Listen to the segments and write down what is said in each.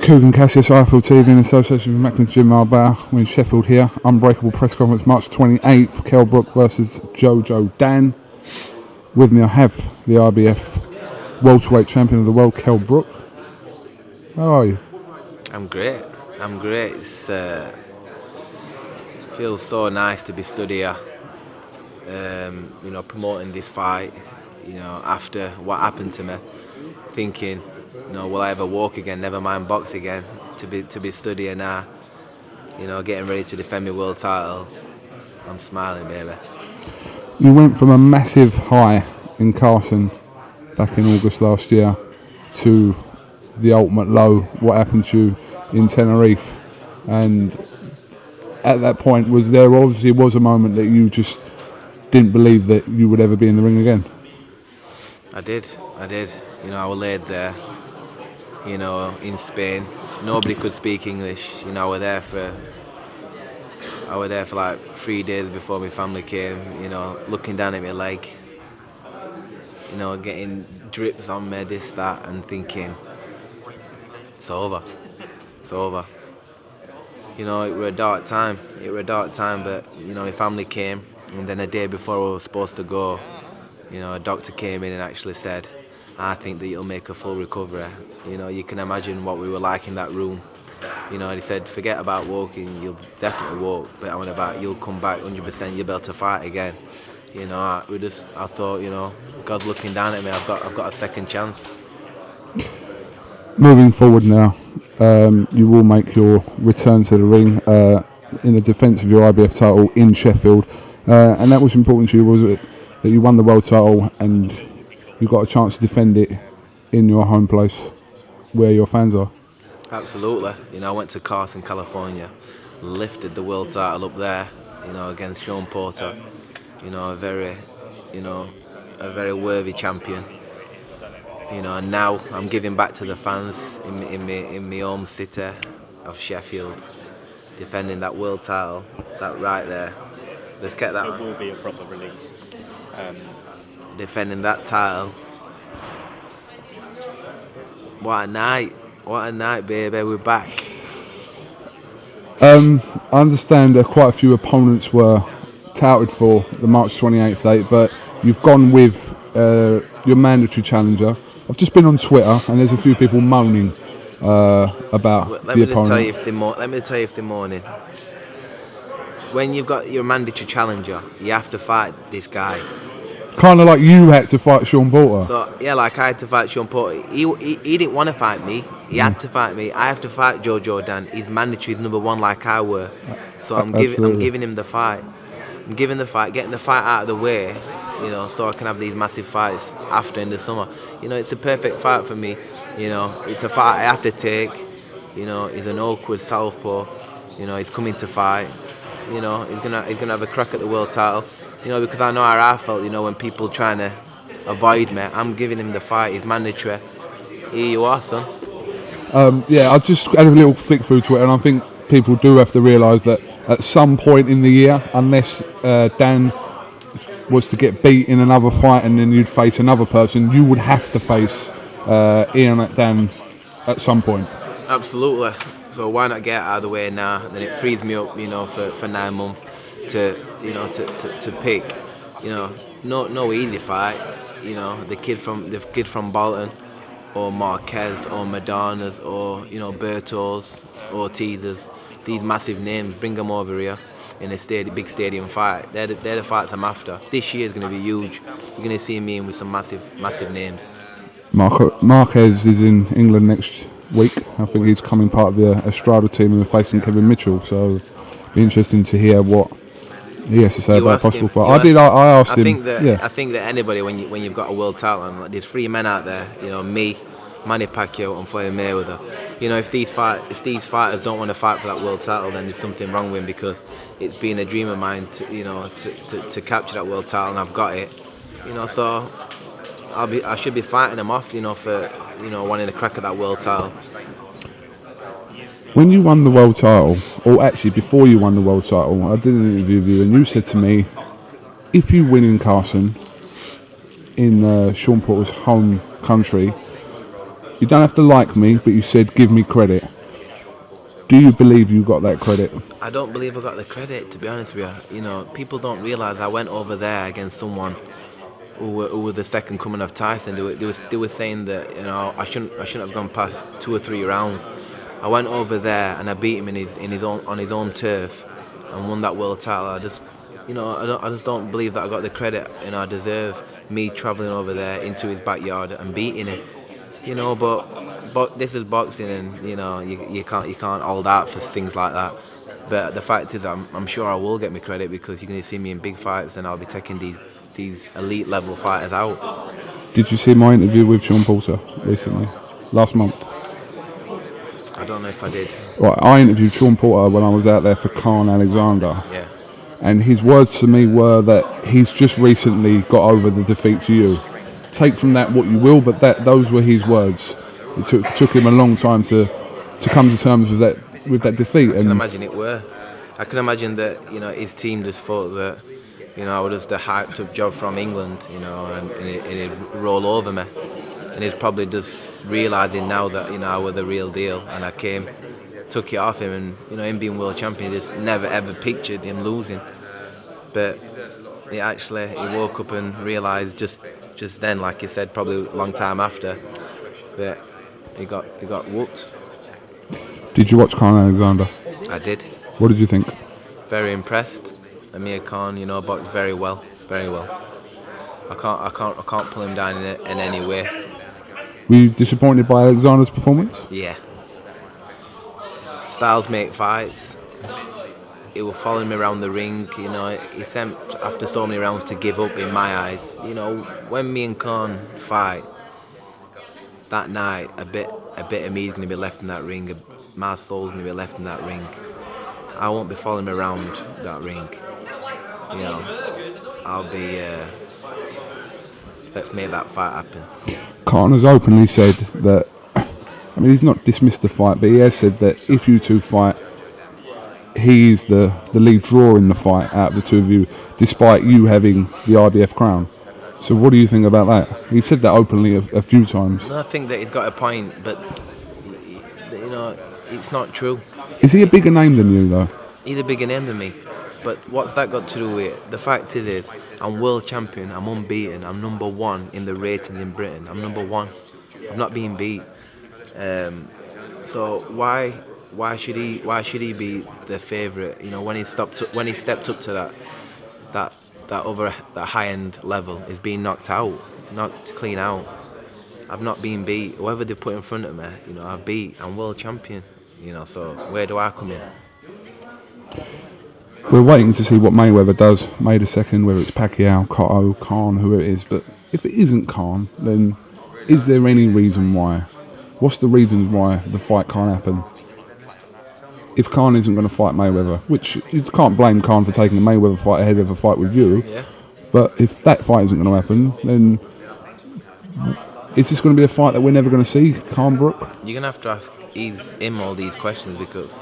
KUGAN CASSIUS IFL TV in association with Macklin Jim Marbar. We're in Sheffield here. Unbreakable press conference March 28th. KELL BROOK versus Jojo Dan. With me I have the IBF welterweight champion of the world, KELL BROOK. How are you? I'm great. It's feels so nice to be stood here, promoting this fight. After what happened to me, thinking, will I ever walk again? Never mind box again. To be stood here now, getting ready to defend my world title. I'm smiling, baby. You went from a massive high in Carson back in August last year to the ultimate low. What happened to you in Tenerife? And at that point, was a moment that you just didn't believe that you would ever be in the ring again? I did. I was laid there, in Spain. Nobody could speak English. I was there for like 3 days before my family came, looking down at my leg, getting drips on me, this, that, and thinking, it's over. It was a dark time, but, my family came, and then a day before I was supposed to go, a doctor came in and actually said, I think that you'll make a full recovery. You can imagine what we were like in that room. He said, forget about walking, you'll definitely walk, but I went about, you'll come back 100%, you'll be able to fight again. I thought, God's looking down at me, I've got a second chance. Moving forward now, you will make your return to the ring in the defence of your IBF title in Sheffield, and that was important to you, was it? That you won the world title and you got a chance to defend it in your home place where your fans are. Absolutely. I went to Carson, California, lifted the world title up there, against Sean Porter, a very worthy champion. And now I'm giving back to the fans in my home city of Sheffield, defending that world title, that right there. Let's get that. It will be a proper release. Defending that title. What a night, baby. We're back. I understand that quite a few opponents were touted for the March 28th date, but you've gone with your mandatory challenger. I've just been on Twitter and there's a few people moaning about the opponent. Let me tell you if they're moaning. When you've got your mandatory challenger, you have to fight this guy. Kind of like you had to fight Sean Porter. So yeah, like I had to fight Sean Porter. He didn't want to fight me. He had to fight me. I have to fight Jojo Dan. He's mandatory. He's number one, like I were. So I'm giving him the fight. I'm giving the fight, getting the fight out of the way. So I can have these massive fights after in the summer. It's a perfect fight for me. It's a fight I have to take. He's an awkward southpaw. He's coming to fight. He's gonna have a crack at the world title. Because I know how I felt, when people trying to avoid me. I'm giving him the fight. He's mandatory. Here you are, son. I just had a little flick through Twitter, and I think people do have to realise that at some point in the year, unless Dan was to get beat in another fight and then you'd face another person, you would have to face Ian at Dan at some point. Absolutely. So why not get out of the way now? Then it frees me up, for 9 months to pick. No easy fight. The kid from Bolton, or Marquez, or Madonna's, or Bertos, or Teasers. These massive names, bring them over here in a big stadium fight. They're the fights I'm after. This year is going to be huge. You're going to see me in with some massive names. Marquez is in England next week. I think he's coming part of the Estrada team and we're facing Kevin Mitchell. So it'll be interesting to hear what he has to say about possible fight. I asked him. I think that anybody, when you've got a world title, and there's 3 men out there, me, Manny Pacquiao, and Floyd Mayweather. If these fighters don't want to fight for that world title, then there's something wrong with him, because it's been a dream of mine to capture that world title, and I've got it. So I should be fighting them off, for wanting to crack at that world title. When you won the world title, or actually before you won the world title, I did an interview with you and you said to me, if you win in Carson, in Sean Porter's home country, you don't have to like me, but you said give me credit. Do you believe you got that credit? I don't believe I got the credit, to be honest with you. You know, people don't realise I went over there against someone who were the second coming of Tyson. They were saying that, you know, I shouldn't have gone past 2 or 3 rounds. I went over there and I beat him on his own turf and won that world title. I just don't believe that I got the credit, you know, I deserve, me travelling over there into his backyard and beating him. You know, but this is boxing, and you know you can't hold out for things like that. But the fact is, I'm sure I will get my credit because you're going to see me in big fights, and I'll be taking these elite level fighters out. Did you see my interview with Sean Porter recently, last month? I don't know if I did. Right, I interviewed Sean Porter when I was out there for Khan Alexander. Yeah. And his words to me were that he's just recently got over the defeat to you. Take from that what you will, but those were his words. It took him a long time to come to terms with that defeat. I can imagine it were. I can imagine that, you know, his team just thought that, you know, I was the hyped up job from England, you know, and it'd roll over me. And he's probably just realising now that, you know, I was the real deal, and I took it off him, and, you know, him being world champion, he just never ever pictured him losing. But he woke up and realised just then, like he said, probably a long time after, that he got whooped. Did you watch Khan Alexander? I did. What did you think? Very impressed. Amir Khan, you know, boxed very well, very well. I can't pull him down in any way. Were you disappointed by Alexander's performance? Yeah. Styles make fights. He was following me around the ring, you know. He sent after so many rounds to give up in my eyes. You know, when me and Khan fight that night, a bit of me is going to be left in that ring. My soul's going to be left in that ring. I won't be following around that ring. You know, I'll be. Let's make that fight happen. Khan has openly said that. I mean, he's not dismissed the fight, but he has said that if you two fight, he is the lead draw in the fight out of the two of you, despite you having the IBF crown. So what do you think about that? He said that openly a few times. I think that he's got a point, but you know, it's not true. Is he a bigger name than you, though? He's a bigger name than me. But what's that got to do with it? The fact is I'm world champion, I'm unbeaten, I'm number 1 in the ratings in Britain. I'm number 1. I'm not being beat. So why should he be the favourite? You know, when he stepped up to that high end level, is being knocked clean out. I've not been beat. Whoever they put in front of me, you know, I've beat. I'm world champion. You know, so where do I come in? We're waiting to see what Mayweather does, May the 2nd, whether it's Pacquiao, Cotto, Khan, whoever it is. But if it isn't Khan, then is there any reason why? What's the reasons why the fight can't happen? If Khan isn't going to fight Mayweather, which you can't blame Khan for taking a Mayweather fight ahead of a fight with you, yeah. But if that fight isn't going to happen, then is this going to be a fight that we're never going to see, Khan Brook? You're going to have to ask him all these questions, because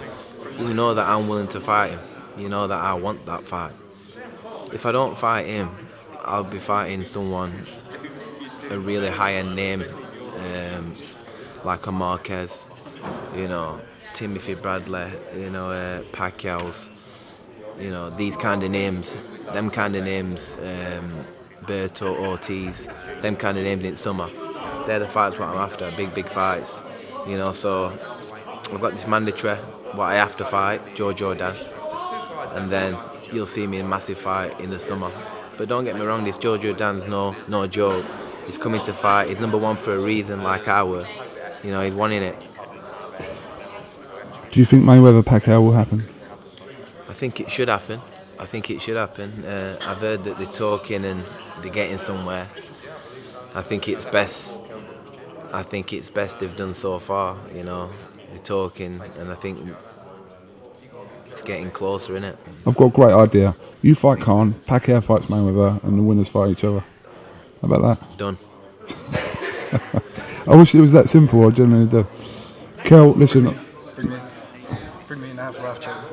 you know that I'm willing to fight him. You know that I want that fight. If I don't fight him, I'll be fighting someone, a really high-end name, like a Marquez, you know, Timothy Bradley, you know, Pacquiao's, you know, these kind of names, Berto, Ortiz, them kind of names in summer. They're the fights what I'm after, big fights, you know. So I've got this mandatory, what I have to fight, Joe Jordan, and then you'll see me in a massive fight in the summer. But don't get me wrong, this Joe Jordan's no joke. He's coming to fight. He's number 1 for a reason, like I were. You know, he's wanting it. Do you think Mayweather-Pacquiao will happen? I think it should happen. I've heard that they're talking and they're getting somewhere. I think it's best they've done so far, you know. They're talking, and I think it's getting closer, innit? I've got a great idea. You fight Khan, Pacquiao fights Mayweather, and the winners fight each other. How about that? Done. I wish it was that simple. I genuinely do. Kel, listen. Bring me in now for half chat.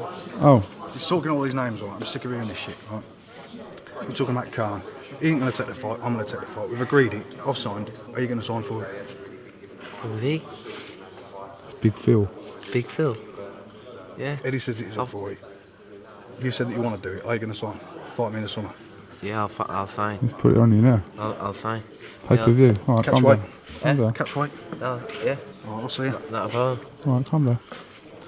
Oh. He's talking all these names, right? I'm sick of hearing this shit, right? We're talking about Khan. He ain't going to take the fight. I'm going to take the fight. We've agreed it. I've signed. Are you going to sign for it? Who's he? Big Phil. Big Phil. Yeah. Eddie says it's up for it. You said that you want to do it. Are you going to sign? Fight me in the summer. Yeah, I'll sign. Let's put it on you now. I'll sign. Pay per view. Alright, Catch calm weight. down. Calm down. Catch weight. Oh, yeah. Alright, I'll see you. Not a problem. Alright, calm down.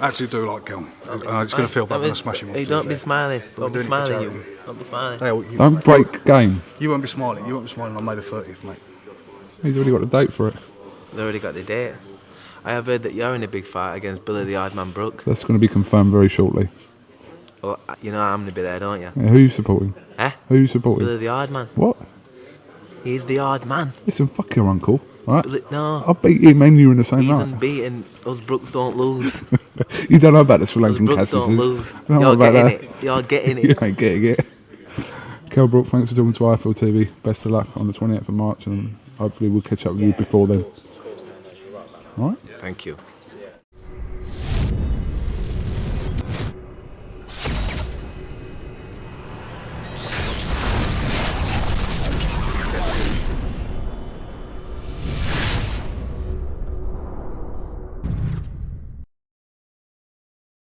I actually do like Kel. I'm just going to feel bad when I smash him. Hey, don't be smiling. Don't be doing it for smiling, you. charity. Don't be smiling. Don't break game. You won't be smiling. You won't be smiling on May the 30th, mate. He's already got the date for it. They already got the date. I have heard that you're in a big fight against Billy the Hardman Brook. That's going to be confirmed very shortly. Well, you know I'm going to be there, don't you? Yeah, who are you supporting? Eh? Who are you supporting? Billy the Hardman. What? He's the hard man. Listen, fuck your uncle. Alright? No. I'll beat him and you in the same He's night. unbeaten. Us Brooks don't lose. You don't know about the Sri Us Lankan Brooks don't CASSIUS. lose. You don't know You're about getting that. it. You're getting You it. ain't getting it. KELL BROOK, thanks for talking to IFL TV. Best of luck on the 28th of March, and hopefully we'll catch up with you before then. Alright? Thank you.